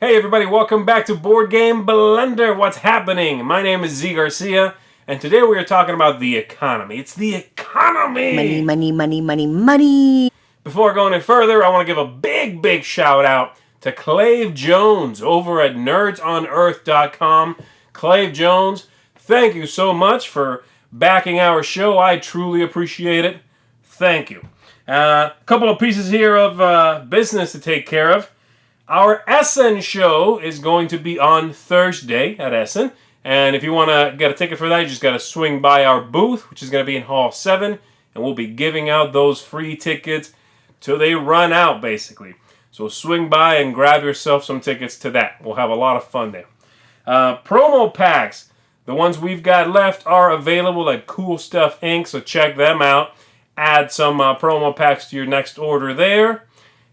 Hey everybody, welcome back to Board Game Blender. What's happening? My name is Zee Garcia, and today we are talking about the economy. It's the economy! Money, money, money, money, money! Before going any further, I want to give a big shout out to Clave Jones over at nerdsonearth.com. Clave Jones, thank you so much for backing our show. I truly appreciate it. Thank you. A couple of pieces here of business to take care of. Our Essen show is going to be on Thursday at Essen. And if you want to get a ticket for that, you just got to swing by our booth, which is going to be in Hall 7. And we'll be giving out those free tickets till they run out, basically. So swing by and grab yourself some tickets to that. We'll have a lot of fun there. Promo packs. The ones we've got left are available at Cool Stuff Inc., so check them out. Add some promo packs to your next order there.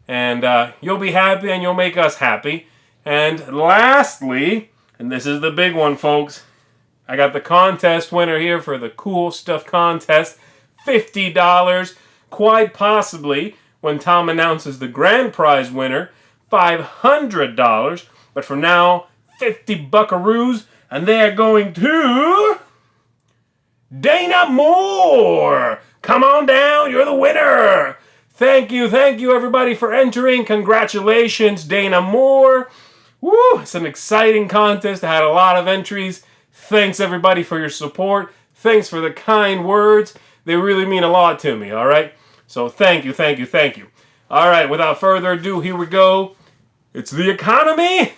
And you'll be happy and you'll make us happy. And lastly, and this is the big one, folks, I got the contest winner here for the Cool Stuff Contest. $50. Quite possibly, when Tom announces the grand prize winner, $500. But for now, 50 buckaroos. And they are going to Dana Moore. Come on down, you're the winner. Thank you everybody for entering. Congratulations, Dana Moore. Woo, it's an exciting contest. I had a lot of entries. Thanks everybody for your support. Thanks for the kind words. They really mean a lot to me, all right? So thank you. All right, without further ado, here we go. It's the economy.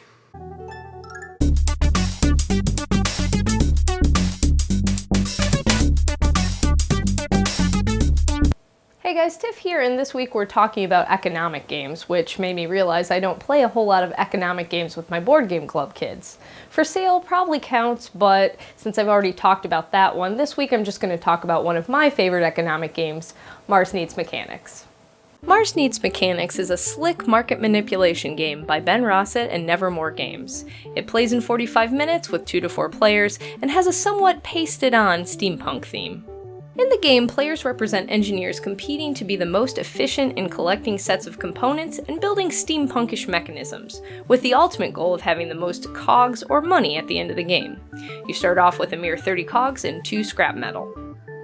Hey guys, Tiff here, and this week we're talking about economic games, which made me realize I don't play a whole lot of economic games with my board game club kids. For Sale probably counts, but since I've already talked about that one, this week I'm just going to talk about one of my favorite economic games, Mars Needs Mechanics. Mars Needs Mechanics is a slick market manipulation game by Ben Rossett and Nevermore Games. It plays in 45 minutes with 2 to 4 players and has a somewhat pasted-on steampunk theme. In the game, players represent engineers competing to be the most efficient in collecting sets of components and building steampunkish mechanisms, with the ultimate goal of having the most cogs or money at the end of the game. You start off with a mere 30 cogs and 2 scrap metal.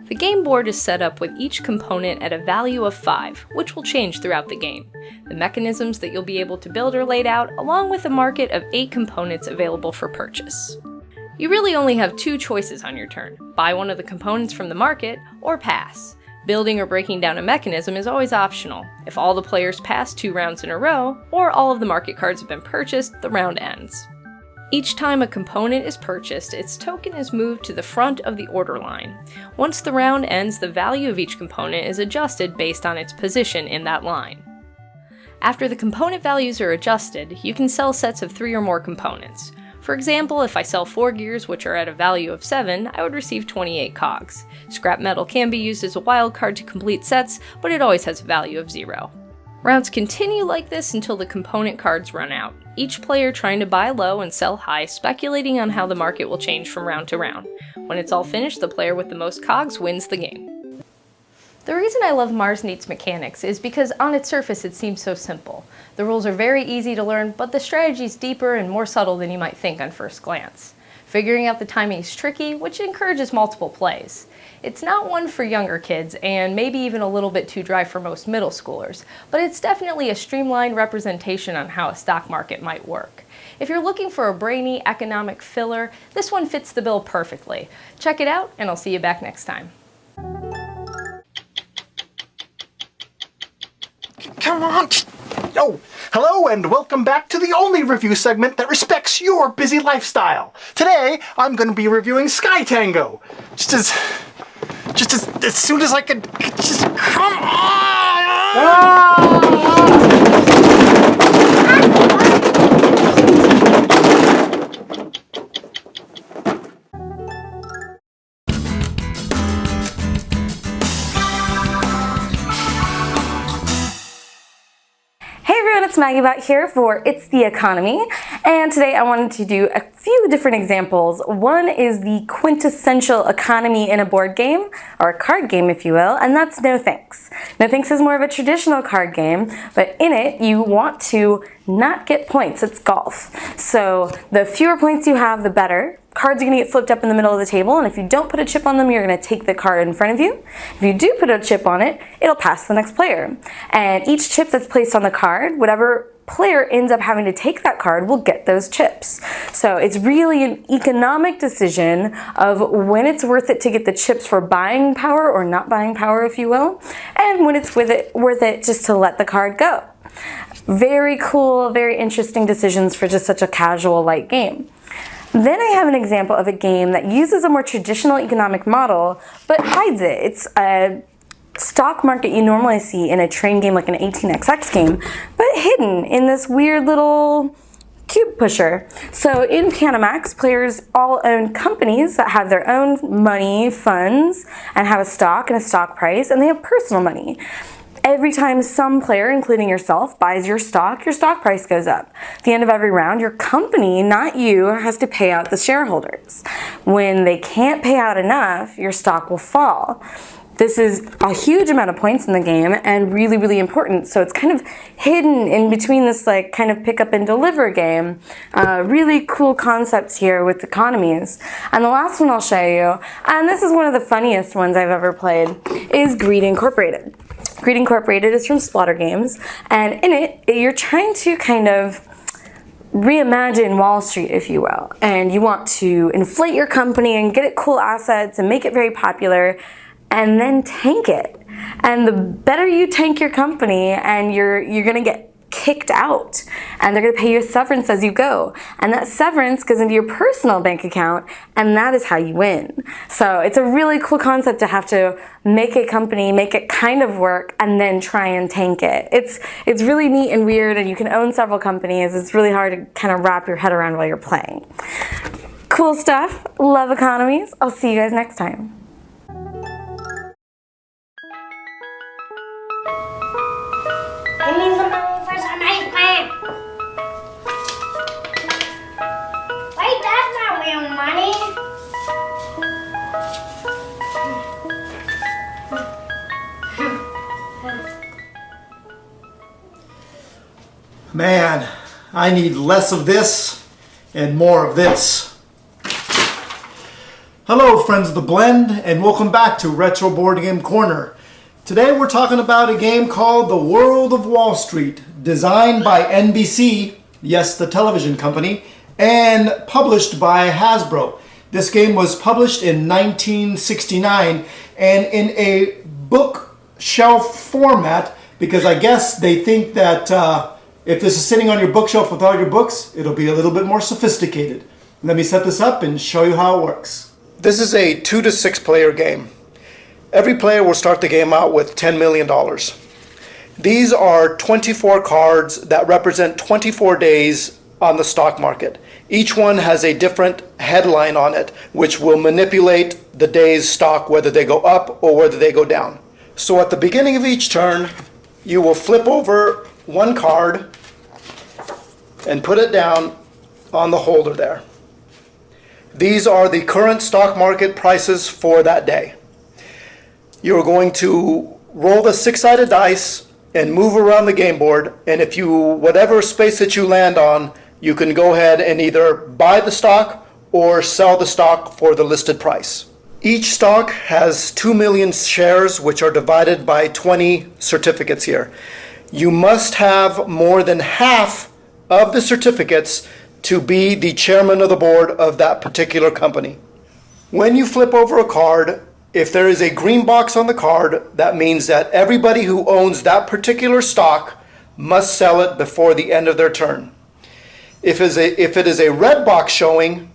The game board is set up with each component at a value of 5, which will change throughout the game. The mechanisms that you'll be able to build are laid out, along with a market of 8 components available for purchase. You really only have 2 choices on your turn: buy one of the components from the market, or pass. Building or breaking down a mechanism is always optional. If all the players pass 2 rounds in a row, or all of the market cards have been purchased, the round ends. Each time a component is purchased, its token is moved to the front of the order line. Once the round ends, the value of each component is adjusted based on its position in that line. After the component values are adjusted, you can sell sets of 3 or more components. For example, if I sell 4 gears which are at a value of 7, I would receive 28 cogs. Scrap metal can be used as a wild card to complete sets, but it always has a value of 0. Rounds continue like this until the component cards run out, each player trying to buy low and sell high, speculating on how the market will change from round to round. When it's all finished, the player with the most cogs wins the game. The reason I love Mars Needs Mechanics is because on its surface it seems so simple. The rules are very easy to learn, but the strategy's deeper and more subtle than you might think on first glance. Figuring out the timing is tricky, which encourages multiple plays. It's not one for younger kids, and maybe even a little bit too dry for most middle schoolers, but it's definitely a streamlined representation on how a stock market might work. If you're looking for a brainy economic filler, this one fits the bill perfectly. Check it out, and I'll see you back next time. Come on! Oh, hello and welcome back to the only review segment that respects your busy lifestyle. Today, I'm going to be reviewing Sky Tango. Just as soon as I could. Just come on! MAGGIBOT here for It's the Economy, and today I wanted to do a few different examples. One is the quintessential economy in a board game, or a card game if you will, and that's No Thanks. No Thanks is more of a traditional card game, but in it you want to not get points. It's golf. So the fewer points you have, the better. Cards are going to get flipped up in the middle of the table, and if you don't put a chip on them, you're going to take the card in front of you. If you do put a chip on it, it'll pass to the next player. And each chip that's placed on the card, whatever player ends up having to take that card will get those chips. So it's really an economic decision of when it's worth it to get the chips for buying power or not buying power, if you will, and when it's worth it just to let the card go. Very cool, very interesting decisions for just such a casual, light game. Then I have an example of a game that uses a more traditional economic model, but hides it. It's a stock market you normally see in a train game like an 18xx game, but hidden in this weird little cube pusher. So in Panamax, players all own companies that have their own money, funds, and have a stock and a stock price, and they have personal money. Every time some player, including yourself, buys your stock price goes up. At the end of every round, your company, not you, has to pay out the shareholders. When they can't pay out enough, your stock will fall. This is a huge amount of points in the game and really, really important. So it's kind of hidden in between this like kind of pick up and deliver game. Really cool concepts here with economies. And the last one I'll show you, and this is one of the funniest ones I've ever played, is Greed Incorporated. Greed Incorporated is from Splatter Games, and in it, you're trying to kind of reimagine Wall Street, if you will, and you want to inflate your company and get it cool assets and make it very popular, and then tank it. And the better you tank your company, and you're gonna get kicked out, and they're going to pay you a severance as you go, and that severance goes into your personal bank account, and that is how you win. So it's a really cool concept to have to make a company, make it kind of work, and then try and tank it. It's really neat and weird, and you can own several companies. It's really hard to kind of wrap your head around while you're playing. Cool stuff. Love economies. I'll see you guys next time. Give me some money for some ice cream. Wait, that's not real money. Man, I need less of this and more of this. Hello friends of the Blend, and welcome back to Retro Board Game Corner. Today we're talking about a game called The World of Wall Street, designed by NBC, yes, the television company, and published by Hasbro. This game was published in 1969 and in a bookshelf format, because I guess they think that if this is sitting on your bookshelf with all your books, it'll be a little bit more sophisticated. Let me set this up and show you how it works. This is a 2 to 6 player game. Every player will start the game out with $10 million. These are 24 cards that represent 24 days on the stock market. Each one has a different headline on it, which will manipulate the day's stock, whether they go up or whether they go down. So at the beginning of each turn, you will flip over one card and put it down on the holder there. These are the current stock market prices for that day. You're going to roll the 6-sided dice and move around the game board, and if you, whatever space that you land on, you can go ahead and either buy the stock or sell the stock for the listed price. Each stock has 2 million shares, which are divided by 20 certificates here. You must have more than half of the certificates to be the chairman of the board of that particular company. When you flip over a card, if there is a green box on the card, that means that everybody who owns that particular stock must sell it before the end of their turn. If it is a red box showing,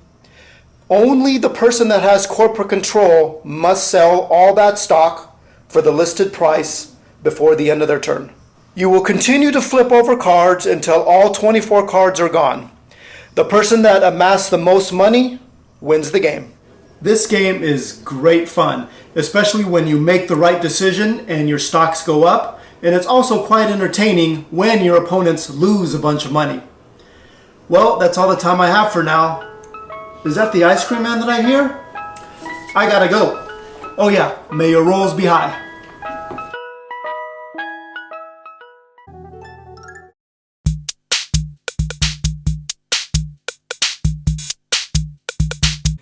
only the person that has corporate control must sell all that stock for the listed price before the end of their turn. You will continue to flip over cards until all 24 cards are gone. The person that amassed the most money wins the game. This game is great fun, especially when you make the right decision and your stocks go up, and it's also quite entertaining when your opponents lose a bunch of money. Well, that's all the time I have for now. Is that the ice cream man that I hear? I gotta go. Oh yeah, may your rolls be high.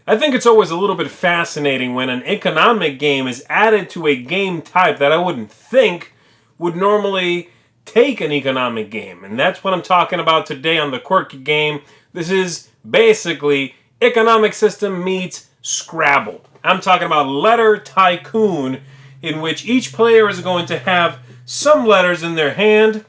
I think it's always a little bit fascinating when an economic game is added to a game type that I wouldn't think would normally take an economic game. And that's what I'm talking about today on the Quirky Game. This is basically economic system meets Scrabble. I'm talking about Letter Tycoon, in which each player is going to have some letters in their hand,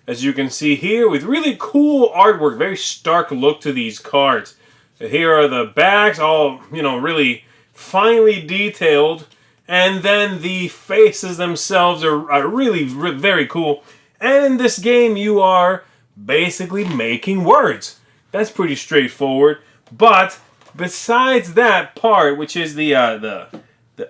as you can see here, with really cool artwork, very stark look to these cards. Here are the backs, all, really finely detailed. And then the faces themselves are really very cool. And in this game, you are basically making words. That's pretty straightforward. But besides that part, which is the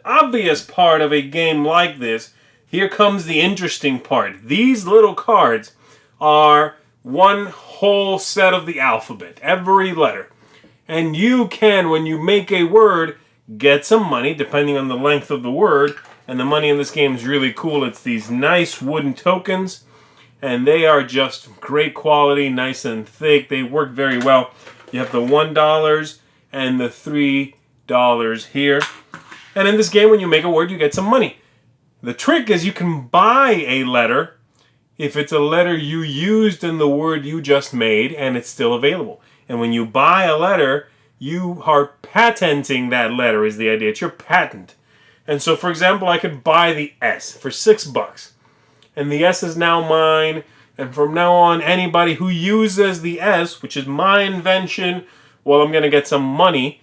obvious part of a game like this, here comes the interesting part. These little cards are one whole set of the alphabet, every letter. And you can, when you make a word, get some money, depending on the length of the word. And the money in this game is really cool. It's these nice wooden tokens. And they are just great quality, nice and thick. They work very well. You have the $1 and the $3 here. And in this game, when you make a word, you get some money. The trick is you can buy a letter if it's a letter you used in the word you just made and it's still available. And when you buy a letter, you are patenting that letter is the idea. It's your patent. And so, for example, I could buy the S for $6. And the S is now mine. And from now on, anybody who uses the S, which is my invention, well, I'm going to get some money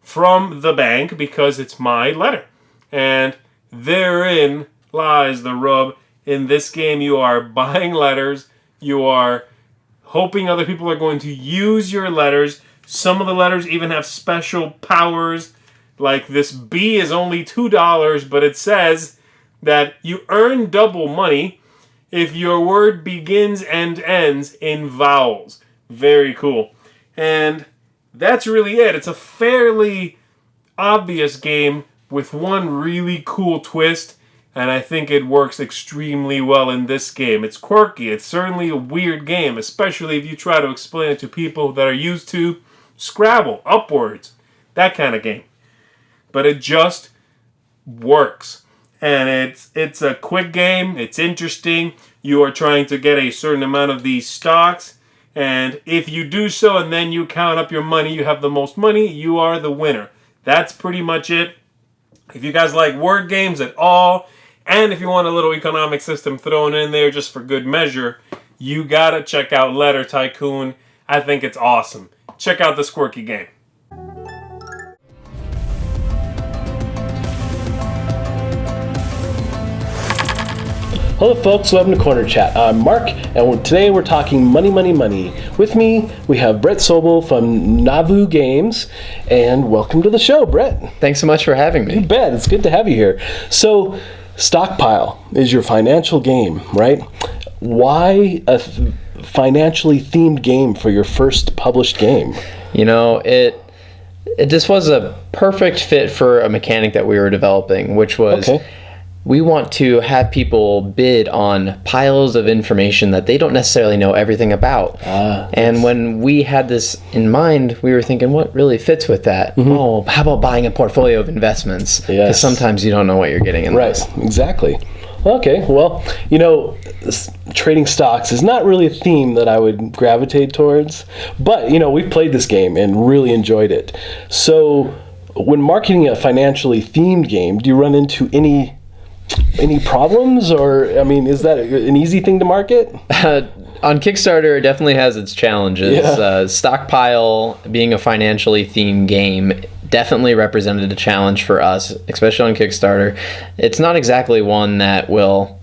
from the bank because it's my letter. And therein lies the rub. In this game, you are buying letters. You are hoping other people are going to use your letters. Some of the letters even have special powers. Like this B is only $2, but it says that you earn double money if your word begins and ends in vowels. Very cool. And that's really it. It's a fairly obvious game with one really cool twist. And I think it works extremely well in this game. It's quirky. It's certainly a weird game, especially if you try to explain it to people that are used to Scrabble, Upwards, that kind of game. But it just works. And it's a quick game. It's interesting. You are trying to get a certain amount of these stocks. And if you do so and then you count up your money, you have the most money, you are the winner. That's pretty much it. If you guys like word games at all, and if you want a little economic system thrown in there just for good measure, you gotta check out Letter Tycoon. I think it's awesome. Check out this Quirky Game. Hello folks, welcome to Corner Chat. I'm Mark, and today we're talking money, money, money. With me, we have Brett Sobol from Navu Games, and welcome to the show, Brett. Thanks so much for having me. You bet, it's good to have you here. So, Stockpile is your financial game, right? Why a financially themed game for your first published game? You know, it just was a perfect fit for a mechanic that we were developing, which was we want to have people bid on piles of information that they don't necessarily know everything about. And when we had this in mind, we were thinking, what really fits with that? Oh, how about buying a portfolio of investments? Because sometimes you don't know what you're getting in Right, exactly. Okay, well, you know, trading stocks is not really a theme that I would gravitate towards, but, you know, we've played this game and really enjoyed it. So, when marketing a financially themed game, do you run into any problems, or, I mean, is that an easy thing to market? On Kickstarter, it definitely has its challenges. Stockpile, being a financially themed game, definitely represented a challenge for us, especially on Kickstarter. It's not exactly one that will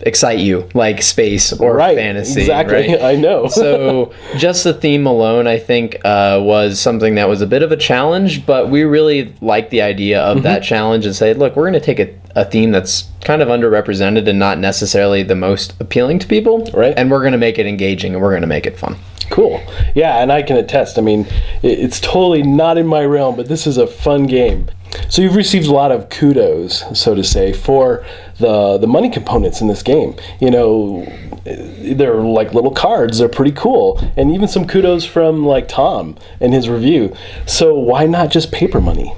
excite you like space or fantasy. Exactly, right? I know. So just the theme alone, I think, was something that was a bit of a challenge, but we really liked the idea of that challenge and say, look, we're going to take a theme that's kind of underrepresented and not necessarily the most appealing to people. Right. And we're going to make it engaging and we're going to make it fun. Cool. Yeah, and I can attest. I mean, it's totally not in my realm, but this is a fun game. So you've received a lot of kudos, so to say, for the money components in this game. You know, they're like little cards. They're pretty cool. And even some kudos from like Tom in his review. So why not just paper money?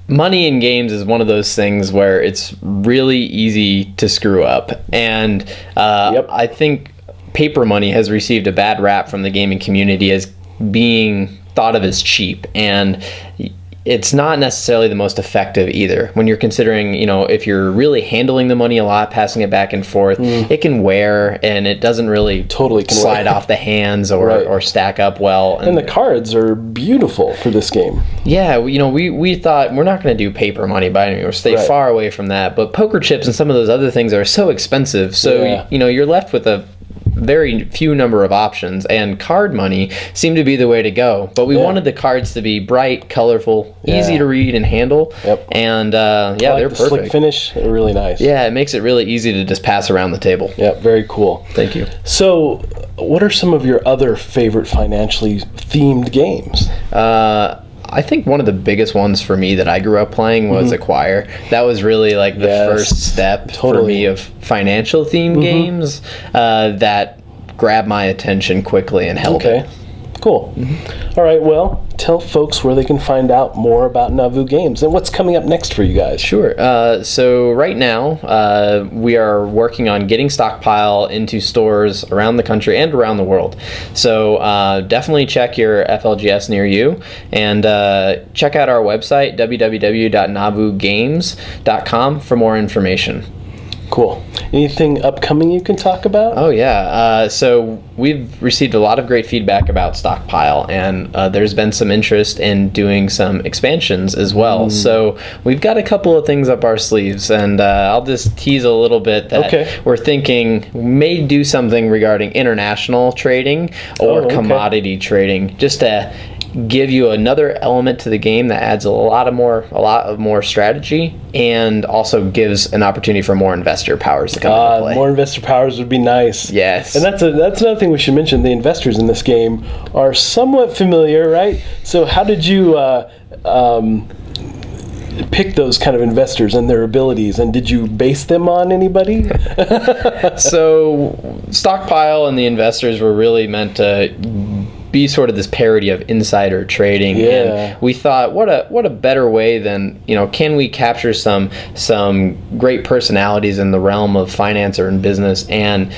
Money in games is one of those things where it's really easy to screw up. And I think paper money has received a bad rap from the gaming community as being thought of as cheap, and it's not necessarily the most effective either. When you're considering, you know, if you're really handling the money a lot, passing it back and forth, it can wear, and it doesn't really slide off the hands or stack up well. And the cards are beautiful for this game. Yeah, you know, we thought we're not going to do paper money by any means. We'll stay far away from that. But poker chips and some of those other things are so expensive, so you know, you're left with a very few number of options, and card money seemed to be the way to go. But we wanted the cards to be bright, colorful, easy to read and handle. And they're perfect. Slick finish, they're really nice. Yeah, it makes it really easy to just pass around the table. Yeah, very cool. Thank you. So, what are some of your other favorite financially themed games? I think one of the biggest ones for me that I grew up playing was Acquire. That was really like the first step for me of financial themed games that grabbed my attention quickly and held it. Cool. All right, well, tell folks where they can find out more about Nauvoo Games and what's coming up next for you guys. Sure. So right now, we are working on getting Stockpile into stores around the country and around the world. So definitely check your FLGS near you, and check out our website, www.nauvoogames.com, for more information. Cool. Anything upcoming you can talk about? Oh, yeah. So we've received a lot of great feedback about Stockpile, and there's been some interest in doing some expansions as well. So we've got a couple of things up our sleeves, and I'll just tease a little bit that we're thinking we may do something regarding international trading or commodity trading, just to give you another element to the game that adds a lot of more strategy, and also gives an opportunity for more investor powers to come into play. More investor powers would be nice. Yes. And that's another thing we should mention. The investors in this game are somewhat familiar, right? So how did you pick those kind of investors and their abilities, and did you base them on anybody? So Stockpile and the investors were really meant to be sort of this parody of insider trading, and we thought, what a better way than, you know, can we capture some great personalities in the realm of finance or in business and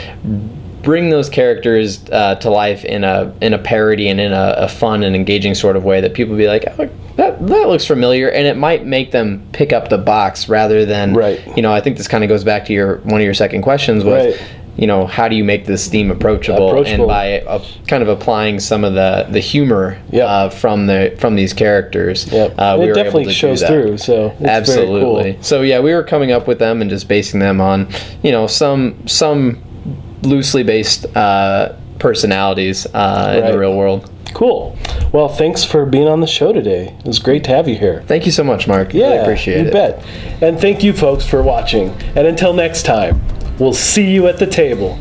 bring those characters to life in a parody and in a fun and engaging sort of way that people be like, oh, that looks familiar, and it might make them pick up the box rather than, you know, I think this kind of goes back to one of your second questions was, you know, how do you make this theme approachable? And by kind of applying some of the humor from these characters, we it were definitely able to shows do that. through. So it's absolutely very cool. So yeah, we were coming up with them and just basing them on, you know, some loosely based personalities in the real world. Cool. Well, thanks for being on the show today. It was great to have you here. Thank you so much, Mark. Yeah, really appreciate it. You bet. And thank you folks for watching. And until next time, we'll see you at the table.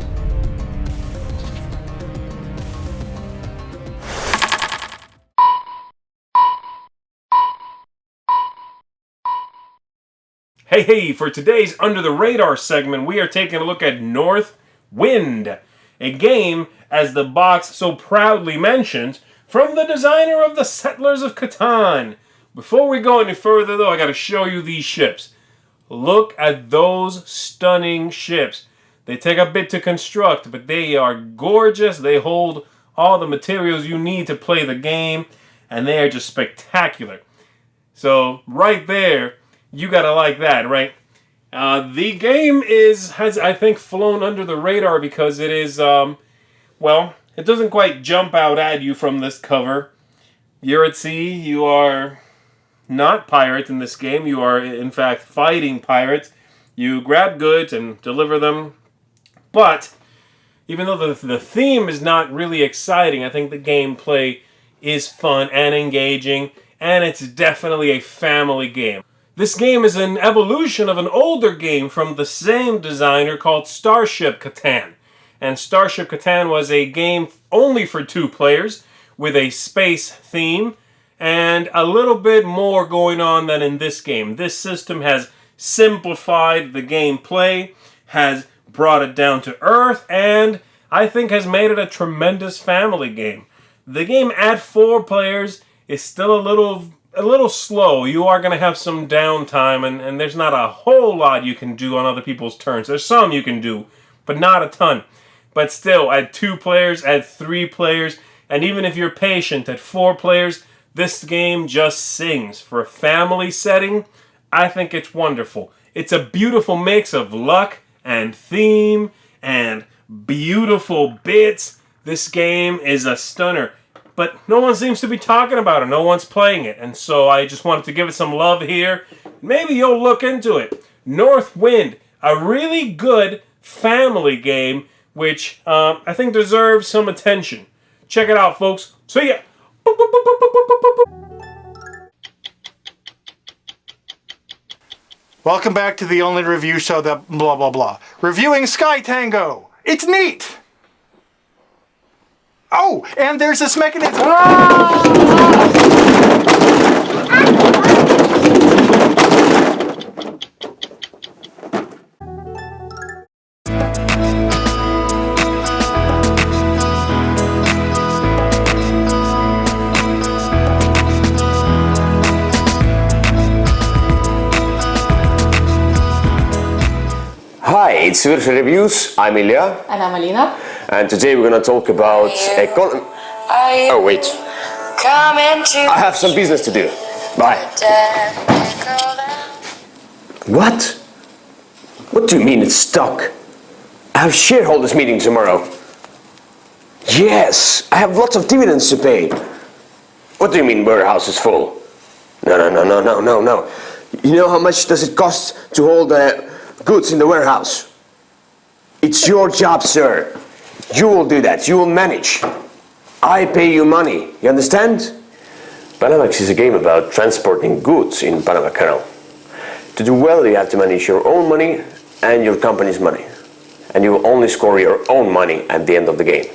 Hey, for today's Under the Radar segment, we are taking a look at North Wind, a game, as the box so proudly mentions, from the designer of the Settlers of Catan. Before we go any further, though, I got to show you these ships. Look at those stunning ships. They take a bit to construct, but they are gorgeous. They hold all the materials you need to play the game, and they are just spectacular. So, right there, you gotta like that, right? The game has, I think, flown under the radar because it is, well, it doesn't quite jump out at you from this cover. You're at sea. You are not pirates in this game. You are, in fact, fighting pirates. You grab goods and deliver them. But even though the theme is not really exciting, I think the gameplay is fun and engaging, and it's definitely a family game. This game is an evolution of an older game from the same designer called Starship Catan. And Starship Catan was a game only for 2 players with a space theme and a little bit more going on than in this game. This system has simplified the gameplay, has brought it down to earth, and I think has made it a tremendous family game. The game at 4 players is still a little slow. You are going to have some downtime, and there's not a whole lot you can do on other people's turns. There's some you can do, but not a ton. But still, at 2 players, at 3 players, and even if you're patient, at 4 players, this game just sings. For a family setting, I think it's wonderful. It's a beautiful mix of luck and theme and beautiful bits. This game is a stunner. But no one seems to be talking about it. No one's playing it. And so I just wanted to give it some love here. Maybe you'll look into it. North Wind, a really good family game, which I think deserves some attention. Check it out, folks. See ya! Welcome back to the only review show that blah blah blah. Reviewing Sky Tango! It's neat! Oh, and there's this mechanism. Hi, it's Würfel Reviews. I'm Ilya. And I'm Alina. And today we're going to talk about Oh, wait. I have some business to do. Bye. What? What do you mean it's stuck? I have shareholders meeting tomorrow. Yes, I have lots of dividends to pay. What do you mean warehouse is full? No. You know how much does it cost to hold goods in the warehouse? It's your job, sir. You will do that. You will manage. I pay you money. You understand? Panamax is a game about transporting goods in Panama Canal. To do well, you have to manage your own money and your company's money. And you will only score your own money at the end of the game.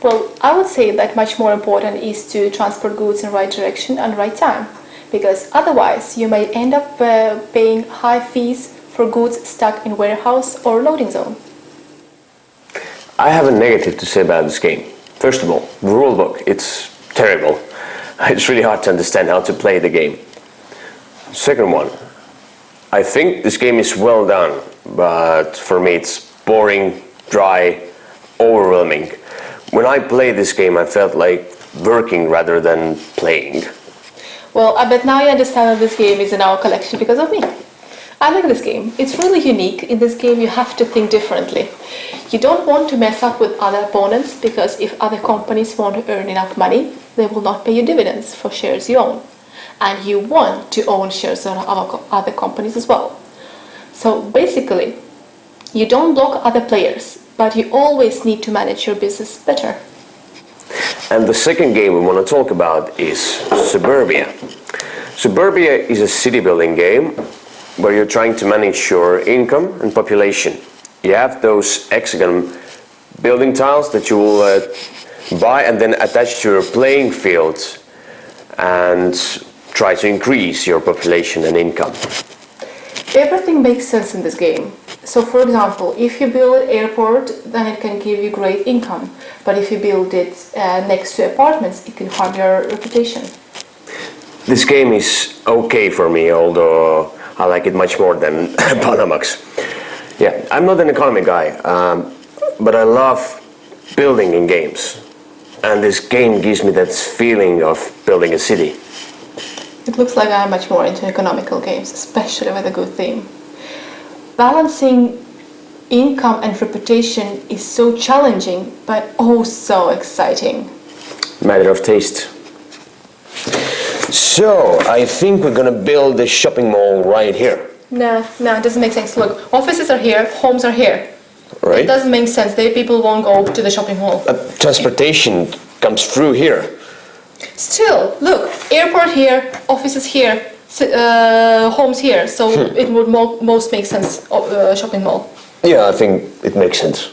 Well, I would say that much more important is to transport goods in the right direction and right time. Because otherwise, you may end up paying high fees for goods stuck in warehouse or loading zone. I have a negative to say about this game. First of all, the rulebook, it's terrible. It's really hard to understand how to play the game. Second one, I think this game is well done, but for me it's boring, dry, overwhelming. When I played this game, I felt like working rather than playing. Well, I bet now you understand that this game is in our collection because of me. I like this game. It's really unique. In this game you have to think differently. You don't want to mess up with other opponents because if other companies want to earn enough money, they will not pay you dividends for shares you own. And you want to own shares of other companies as well. So basically, you don't block other players, but you always need to manage your business better. And the second game we want to talk about is Suburbia. Suburbia is a city building game where you're trying to manage your income and population. You have those hexagon building tiles that you will buy and then attach to your playing field and try to increase your population and income. Everything makes sense in this game. So for example, if you build an airport, then it can give you great income. But if you build it next to apartments, it can harm your reputation. This game is okay for me, although I like it much more than Panamax. Yeah, I'm not an economy guy, but I love building in games. And this game gives me that feeling of building a city. It looks like I'm much more into economical games, especially with a good theme. Balancing income and reputation is so challenging, but oh so exciting. Matter of taste. So, I think we're gonna build a shopping mall right here. No, it doesn't make sense. Look, offices are here, homes are here. Right? It doesn't make sense. People won't go to the shopping mall. Transportation comes through here. Still, look, airport here, offices here. homes here, so it would most make sense shopping mall. Yeah, I think it makes sense.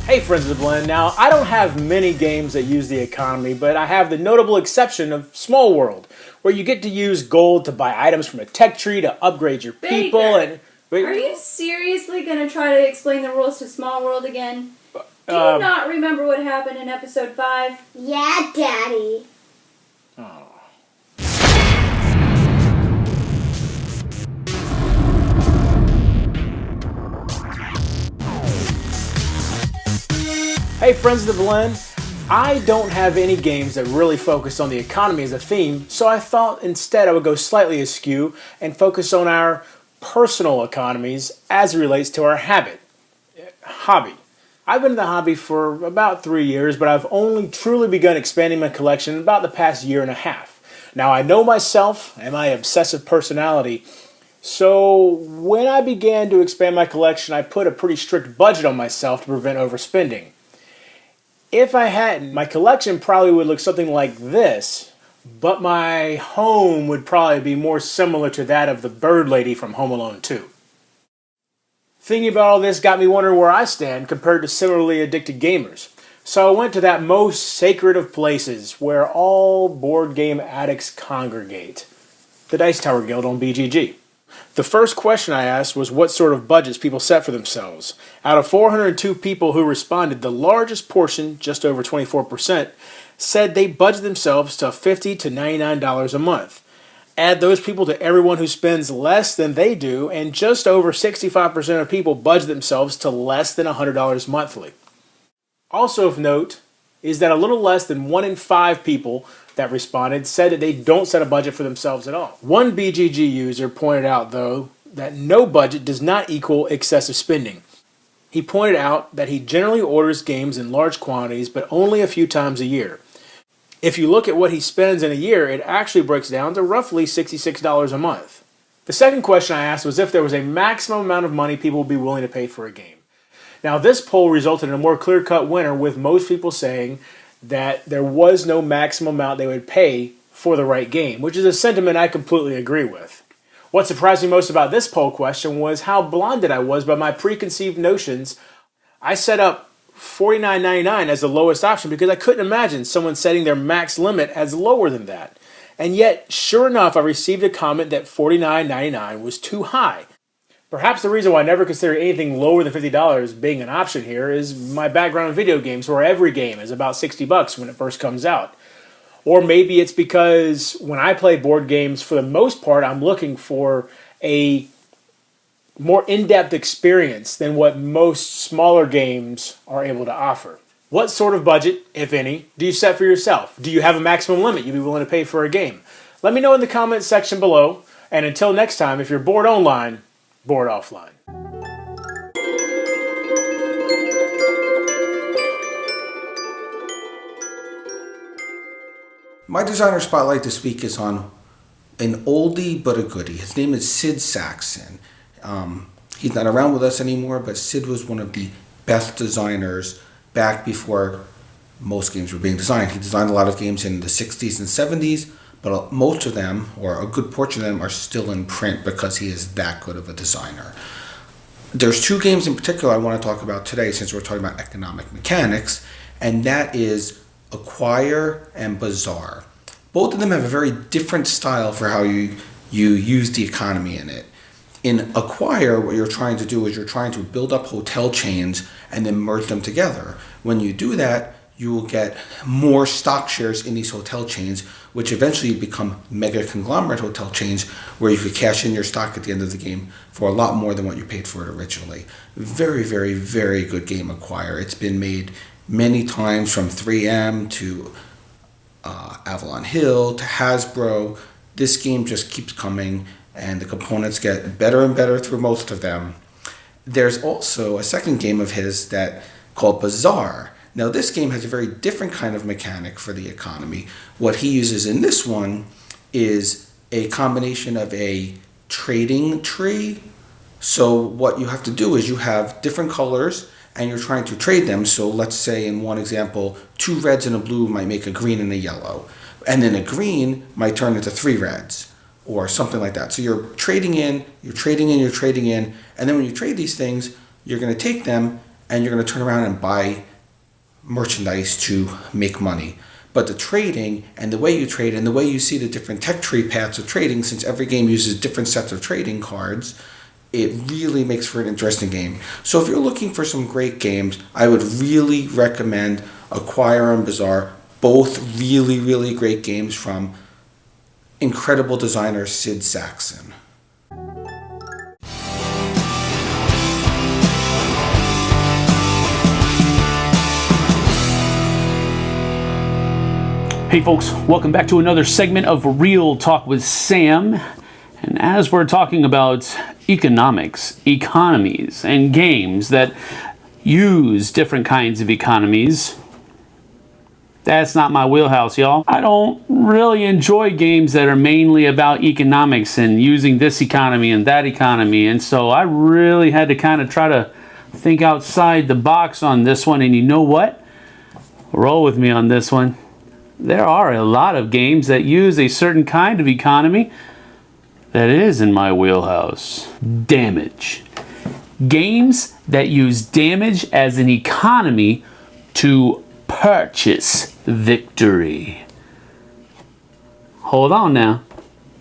Hey friends of the blend, now I don't have many games that use the economy, but I have the notable exception of Small World, where you get to use gold to buy items from a tech tree to upgrade your people and... Are you seriously going to try to explain the rules to Small World again? Do you not remember what happened in episode 5? Yeah, Daddy. Oh. Hey friends of the blend, I don't have any games that really focus on the economy as a theme, so I thought instead I would go slightly askew and focus on our personal economies as it relates to our hobby. I've been in the hobby for about 3 years, but I've only truly begun expanding my collection in about the past year and a half. Now I know myself and my obsessive personality, so when I began to expand my collection, I put a pretty strict budget on myself to prevent overspending. If I hadn't, my collection probably would look something like this, but my home would probably be more similar to that of the bird lady from Home Alone 2. Thinking about all this got me wondering where I stand compared to similarly addicted gamers. So I went to that most sacred of places where all board game addicts congregate, the Dice Tower Guild on BGG. The first question I asked was what sort of budgets people set for themselves. Out of 402 people who responded, the largest portion, just over 24%, said they budget themselves to $50 to $99 a month. Add those people to everyone who spends less than they do, and just over 65% of people budget themselves to less than $100 monthly. Also of note is that a little less than 1 in 5 people that responded said that they don't set a budget for themselves at all. One BGG user pointed out, though, that no budget does not equal excessive spending. He pointed out that he generally orders games in large quantities, but only a few times a year. If you look at what he spends in a year, it actually breaks down to roughly $66 a month. The second question I asked was if there was a maximum amount of money people would be willing to pay for a game. Now, this poll resulted in a more clear-cut winner, with most people saying that there was no maximum amount they would pay for the right game, which is a sentiment I completely agree with. What surprised me most about this poll question was how blinded I was by my preconceived notions. I set up $49.99 as the lowest option because I couldn't imagine someone setting their max limit as lower than that. And yet, sure enough, I received a comment that $49.99 was too high. Perhaps the reason why I never considered anything lower than $50 being an option here is my background in video games, where every game is about $60 when it first comes out. Or maybe it's because when I play board games, for the most part, I'm looking for a more in-depth experience than what most smaller games are able to offer. What sort of budget, if any, do you set for yourself? Do you have a maximum limit you'd be willing to pay for a game? Let me know in the comments section below, and until next time, if you're bored online, bored offline. My designer spotlight this week is on an oldie but a goodie. His name is Sid Saxon. He's not around with us anymore, but Sid was one of the best designers back before most games were being designed. He designed a lot of games in the 60s and 70s, but most of them, or a good portion of them, are still in print because he is that good of a designer. There's 2 games in particular I want to talk about today, since we're talking about economic mechanics, and that is Acquire and Bazaar. Both of them have a very different style for how you use the economy in it. In Acquire, what you're trying to do is you're trying to build up hotel chains and then merge them together. When you do that, you will get more stock shares in these hotel chains, which eventually become mega conglomerate hotel chains where you could cash in your stock at the end of the game for a lot more than what you paid for it originally. Very, very, very good game, Acquire. It's been made many times, from 3M to Avalon Hill to Hasbro. This game just keeps coming. and the components get better and better through most of them. There's also a second game of his that called Bazaar. Now this game has a very different kind of mechanic for the economy. What he uses in this one is a combination of a trading tree. So what you have to do is you have different colors and you're trying to trade them. So let's say in one example, 2 reds and a blue might make a green and a yellow. And then a green might turn into 3 reds or something like that. So you're trading in, you're trading in, you're trading in. And then when you trade these things, you're going to take them and you're going to turn around and buy merchandise to make money. But the trading and the way you trade and the way you see the different tech tree paths of trading, since every game uses different sets of trading cards, it really makes for an interesting game. So if you're looking for some great games, I would really recommend Acquire and Bazaar. Both really, really great games from incredible designer Sid Saxon. Hey folks, welcome back to another segment of Real Talk with Sam. And as we're talking about economics, economies, and games that use different kinds of economies, that's not my wheelhouse, y'all. I don't really enjoy games that are mainly about economics and using this economy and that economy. And so I really had to kind of try to think outside the box on this one. And you know what? Roll with me on this one. There are a lot of games that use a certain kind of economy that is in my wheelhouse. Damage. Games that use damage as an economy to purchase victory. Hold on now.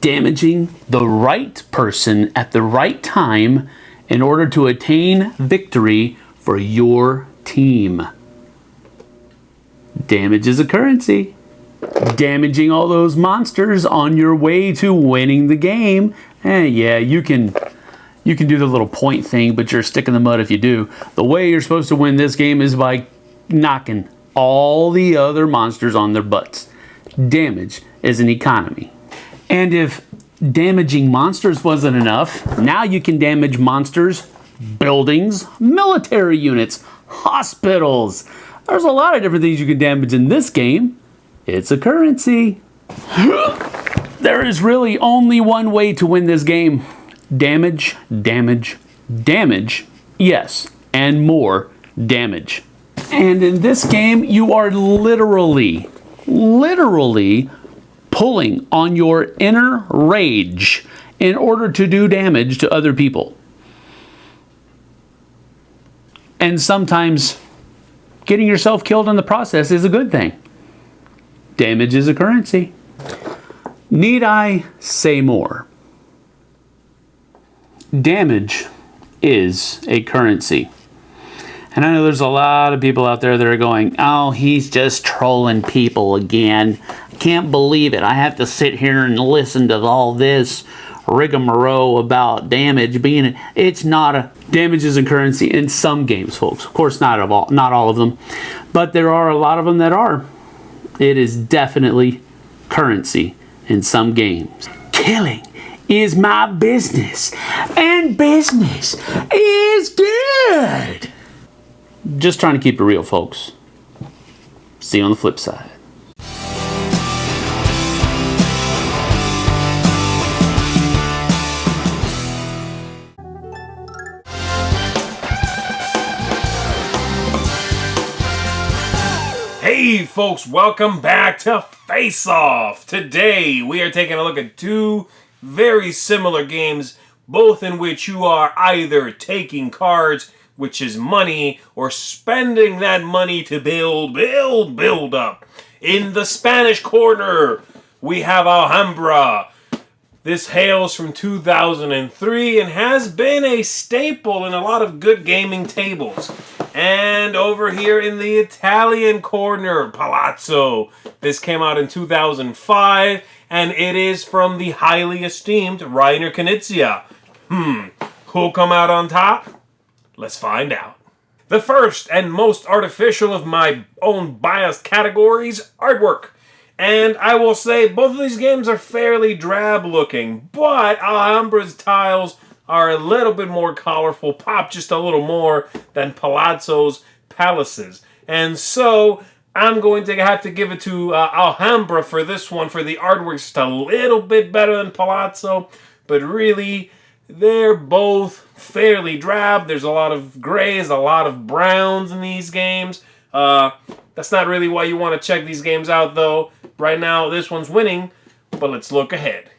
Damaging the right person at the right time in order to attain victory for your team. Damage is a currency. Damaging all those monsters on your way to winning the game. Yeah, you can do the little point thing, but you're a stick in the mud if you do. The way you're supposed to win this game is by knocking all the other monsters on their butts. Damage is an economy. And if damaging monsters wasn't enough, now you can damage monsters, buildings, military units, hospitals. There's a lot of different things you can damage in this game. It's a currency. There is really only one way to win this game. Damage, damage, damage, yes, and more damage. And in this game, you are literally pulling on your inner rage in order to do damage to other people. And sometimes getting yourself killed in the process is a good thing. Damage is a currency. Need I say more? Damage is a currency. And I know there's a lot of people out there that are going, oh, he's just trolling people again. I can't believe it. I have to sit here and listen to all this rigmarole about damage being... It's not a... Damage is a currency in some games, folks. Of course, not all of them. But there are a lot of them that are. It is definitely currency in some games. Killing is my business, and business is good. Just trying to keep it real, folks. See you on the flip side. Hey folks, welcome back to Face Off. Today we are taking a look at 2 very similar games, both in which you are either taking cards, which is money, or spending that money to build up. In the Spanish corner, we have Alhambra. This hails from 2003 and has been a staple in a lot of good gaming tables. And over here in the Italian corner, Palazzo. This came out in 2005, and it is from the highly esteemed Reiner Knizia. Who'll come out on top? Let's find out. The first and most artificial of my own biased categories, artwork. And I will say both of these games are fairly drab looking, but Alhambra's tiles are a little bit more colorful, pop just a little more than Palazzo's palaces. And so I'm going to have to give it to Alhambra for this one, for the artwork's just a little bit better than Palazzo, but really they're both fairly drab. There's a lot of grays, a lot of browns in these games. That's not really why you want to check these games out, though. Right now, this one's winning, but let's look ahead.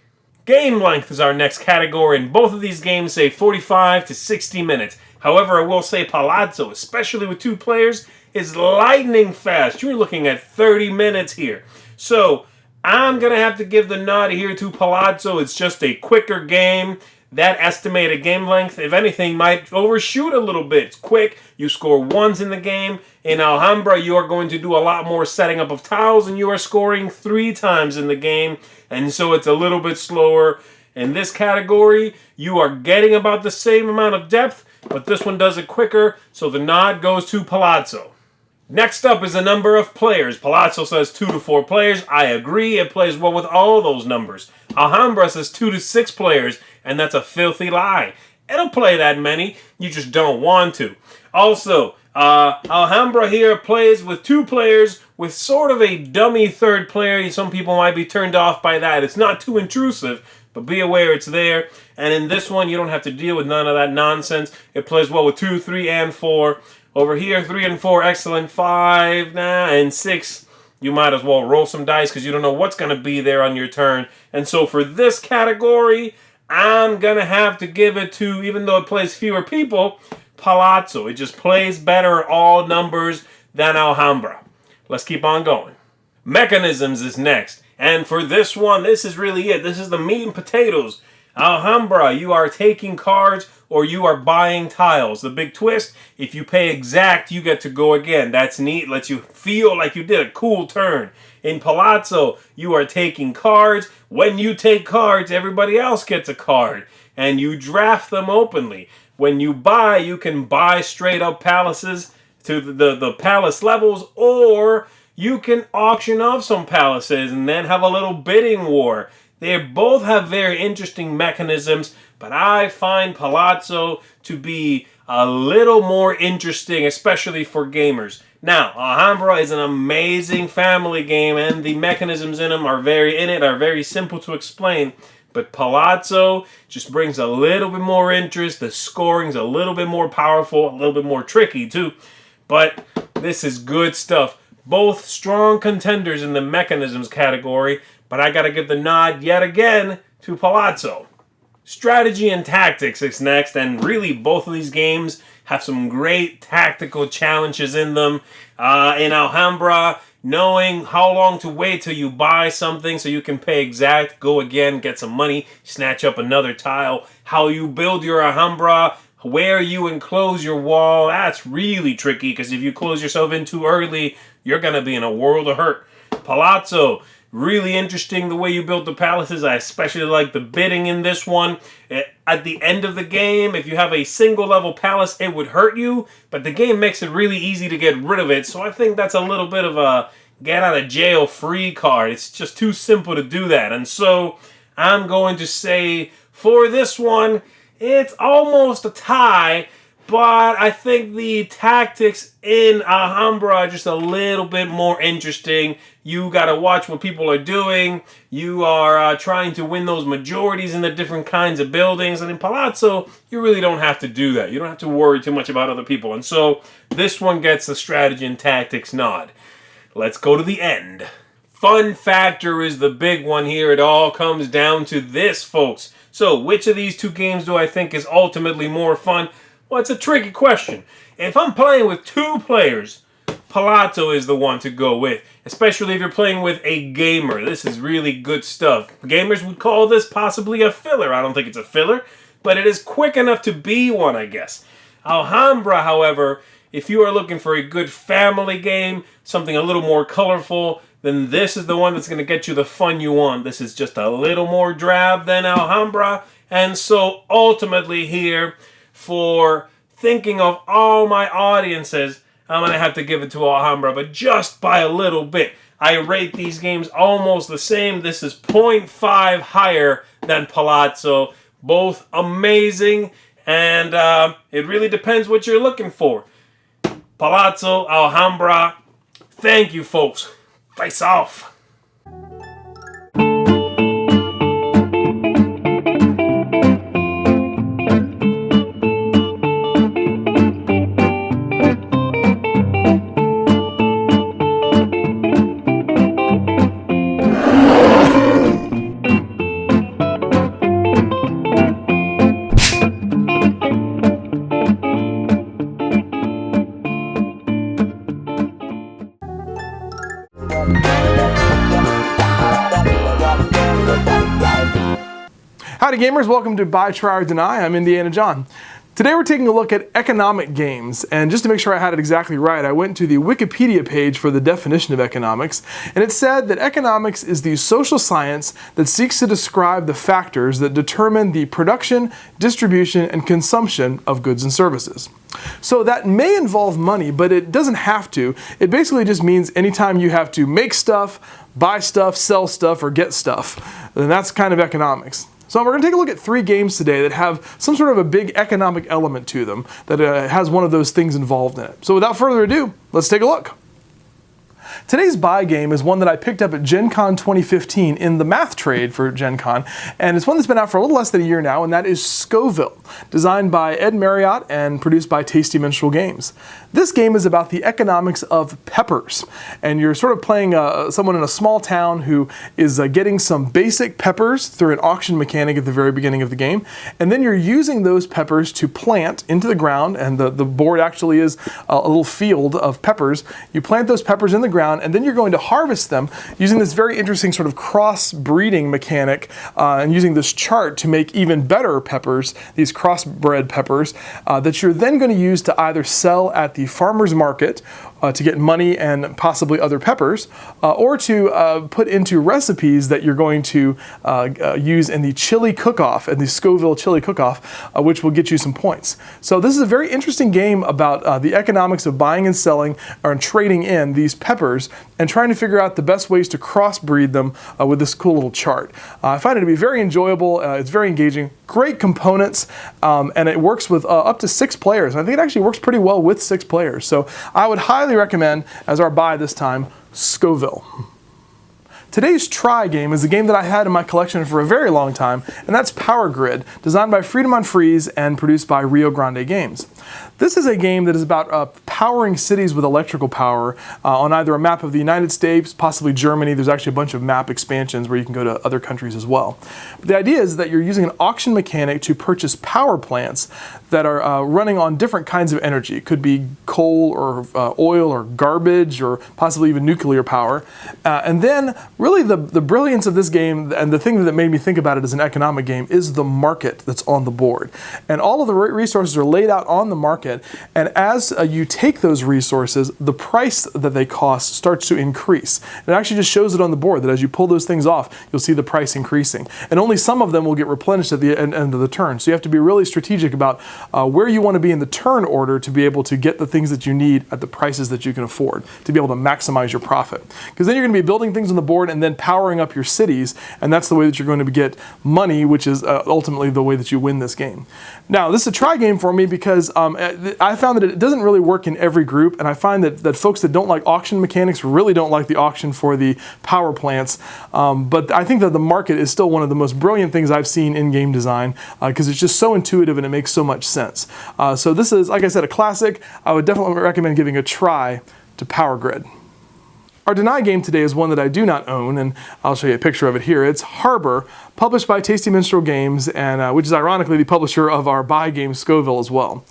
Game length is our next category, and both of these games say 45 to 60 minutes. However, I will say Palazzo, especially with 2 players, is lightning fast. You're looking at 30 minutes here. So, I'm going to have to give the nod here to Palazzo. It's just a quicker game. That estimated game length, if anything, might overshoot a little bit. It's quick. You score 1s in the game. In Alhambra, you are going to do a lot more setting up of tiles, and you are scoring 3 times in the game. And so it's a little bit slower. In this category, you are getting about the same amount of depth, but this one does it quicker, so the nod goes to Palazzo. Next up is the number of players. Palazzo says 2 to 4 players. I agree. It plays well with all those numbers. Alhambra says 2 to 6 players, and that's a filthy lie. It'll play that many. You just don't want to. Also, Alhambra here plays with 2 players with sort of a dummy third player. Some people might be turned off by that. It's not too intrusive, but be aware it's there. And in this one, you don't have to deal with none of that nonsense. It plays well with 2, 3, and 4. Over here, 3 and 4, excellent. 5, and 6, you might as well roll some dice because you don't know what's going to be there on your turn. And so for this category, I'm going to have to give it to, even though it plays fewer people, Palazzo. It just plays better all numbers than Alhambra. Let's keep on going. Mechanisms is next. And for this one, this is really it. This is the meat and potatoes. Alhambra, you are taking cards or you are buying tiles. The big twist, if you pay exact, you get to go again. That's neat. Lets you feel like you did a cool turn. In Palazzo, you are taking cards. When you take cards, everybody else gets a card. And you draft them openly. When you buy, you can buy straight up palaces to the palace levels, or you can auction off some palaces and then have a little bidding war. They both have very interesting mechanisms, but I find Palazzo to be a little more interesting, especially for gamers. Now, Alhambra is an amazing family game, and the mechanisms in them are very simple to explain. But Palazzo just brings a little bit more interest. The scoring's a little bit more powerful, a little bit more tricky too. But this is good stuff. Both strong contenders in the mechanisms category, but I gotta give the nod yet again to Palazzo. Strategy and tactics is next, and really both of these games have some great tactical challenges in them. In Alhambra, knowing how long to wait till you buy something so you can pay exact, go again, get some money, snatch up another tile. How you build your Alhambra, where you enclose your wall, that's really tricky because if you close yourself in too early, you're going to be in a world of hurt. Palazzo, really interesting the way you build the palaces. I especially like the bidding in this one. At the end of the game, if you have a single level palace, it would hurt you, but the game makes it really easy to get rid of it, so I think that's a little bit of a get out of jail free card. It's just too simple to do that, and so I'm going to say for this one, it's almost a tie, but I think the tactics in Alhambra are just a little bit more interesting. You got to watch what people are doing. You are trying to win those majorities in the different kinds of buildings. And in Palazzo, you really don't have to do that. You don't have to worry too much about other people. And so this one gets the strategy and tactics nod. Let's go to the end. Fun factor is the big one here. It all comes down to this, folks. So which of these two games do I think is ultimately more fun? Well, it's a tricky question. If I'm playing with 2 players, Palazzo is the one to go with, especially if you're playing with a gamer. This is really good stuff. Gamers would call this possibly a filler. I don't think it's a filler, but it is quick enough to be one, I guess. Alhambra, however, if you are looking for a good family game, something a little more colorful, then this is the one that's going to get you the fun you want. This is just a little more drab than Alhambra, and so ultimately here, for thinking of all my audiences, I'm going to have to give it to Alhambra, but just by a little bit. I rate these games almost the same. This is 0.5 higher than Palazzo. Both amazing, and it really depends what you're looking for. Palazzo, Alhambra. Thank you, folks. Face off. Howdy gamers, welcome to Buy, Try, or Deny. I'm Indiana John. Today we're taking a look at economic games, and just to make sure I had it exactly right, I went to the Wikipedia page for the definition of economics, and it said that economics is the social science that seeks to describe the factors that determine the production, distribution, and consumption of goods and services. So that may involve money, but it doesn't have to. It basically just means anytime you have to make stuff, buy stuff, sell stuff, or get stuff, then that's kind of economics. So we're going to take a look at 3 games today that have some sort of a big economic element to them that has one of those things involved in it. So without further ado, let's take a look. Today's buy game is one that I picked up at Gen Con 2015 in the math trade for Gen Con, and it's one that's been out for a little less than a year now, and that is Scoville, designed by Ed Marriott and produced by Tasty Minstrel Games. This game is about the economics of peppers, and you're sort of playing someone in a small town who is getting some basic peppers through an auction mechanic at the very beginning of the game, and then you're using those peppers to plant into the ground, and the board actually is a little field of peppers. You plant those peppers in the ground, and then you're going to harvest them using this very interesting sort of cross-breeding mechanic and using this chart to make even better peppers, these crossbred peppers, that you're then going to use to either sell at the farmer's market to get money and possibly other peppers, or to put into recipes that you're going to use in the chili cook-off, in the Scoville chili cook-off, which will get you some points. So this is a very interesting game about the economics of buying and selling or trading in these peppers and trying to figure out the best ways to crossbreed them with this cool little chart. I find it to be very enjoyable, it's very engaging, great components, and it works with up to 6 players. And I think it actually works pretty well with 6 players. So I would highly recommend, as our buy this time, Scoville. Today's try game is a game that I had in my collection for a very long time, and that's Power Grid, designed by Freedom on Freeze and produced by Rio Grande Games. This is a game that is about powering cities with electrical power on either a map of the United States, possibly Germany. There's actually a bunch of map expansions where you can go to other countries as well. But the idea is that you're using an auction mechanic to purchase power plants that are running on different kinds of energy. It could be coal or oil or garbage or possibly even nuclear power. And then really the brilliance of this game and the thing that made me think about it as an economic game is the market that's on the board. And all of the resources are laid out on the market, and as you take those resources, the price that they cost starts to increase. It actually just shows it on the board that as you pull those things off, you'll see the price increasing. And only some of them will get replenished at the end of the turn. So you have to be really strategic about where you want to be in the turn order to be able to get the things that you need at the prices that you can afford to be able to maximize your profit. Because then you're going to be building things on the board and then powering up your cities, and that's the way that you're going to get money, which is ultimately the way that you win this game. Now, this is a try game for me because I found that it doesn't really work in every group, and I find that folks that don't like auction mechanics really don't like the auction for the power plants. But I think that the market is still one of the most brilliant things I've seen in game design because it's just so intuitive and it makes so much sense. So this is, like I said, a classic. I would definitely recommend giving a try to Power Grid. Our Deny game today is one that I do not own, and I'll show you a picture of it here. It's Harbor, published by Tasty Minstrel Games, and which is ironically the publisher of our buy game Scoville as well.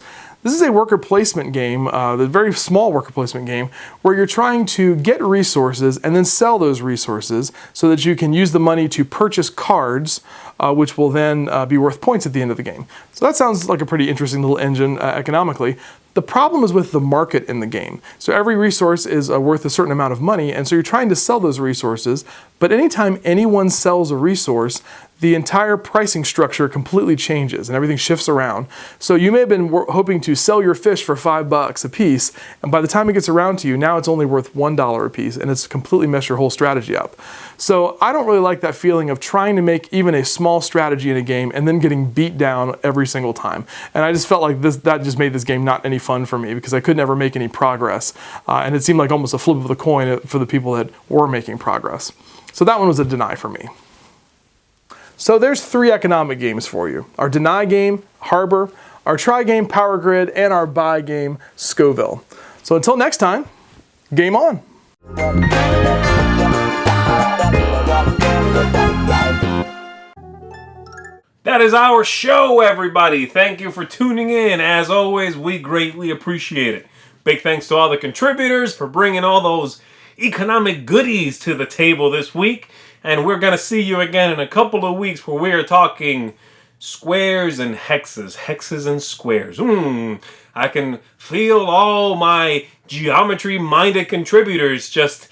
This is a worker placement game, a very small worker placement game, where you're trying to get resources and then sell those resources so that you can use the money to purchase cards, which will then be worth points at the end of the game. So that sounds like a pretty interesting little engine economically. The problem is with the market in the game. So every resource is worth a certain amount of money, and so you're trying to sell those resources, but anytime anyone sells a resource, the entire pricing structure completely changes and everything shifts around. So you may have been hoping to sell your fish for $5 a piece, and by the time it gets around to you, now it's only worth $1 a piece, and it's completely messed your whole strategy up. So I don't really like that feeling of trying to make even a small strategy in a game and then getting beat down every single time. And I just felt like that just made this game not any fun for me because I could never make any progress. And it seemed like almost a flip of the coin for the people that were making progress. So that one was a deny for me. So there's 3 economic games for you. Our deny game, Harbor, our try game, Power Grid, and our buy game, Scoville. So until next time, game on. That is our show, everybody. Thank you for tuning in. As always, we greatly appreciate it. Big thanks to all the contributors for bringing all those economic goodies to the table this week. And we're going to see you again in a couple of weeks where we are talking squares and hexes. Hexes and squares. I can feel all my geometry-minded contributors just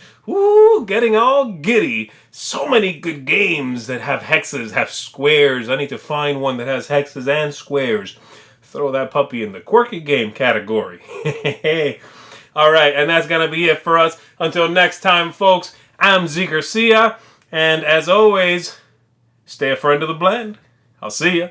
getting all giddy. So many good games that have hexes, have squares. I need to find one that has hexes and squares. Throw that puppy in the Quirky Game category. All right, and that's going to be it for us. Until next time, folks, I'm Zee Garcia. And as always, stay a friend of the blend. I'll see ya.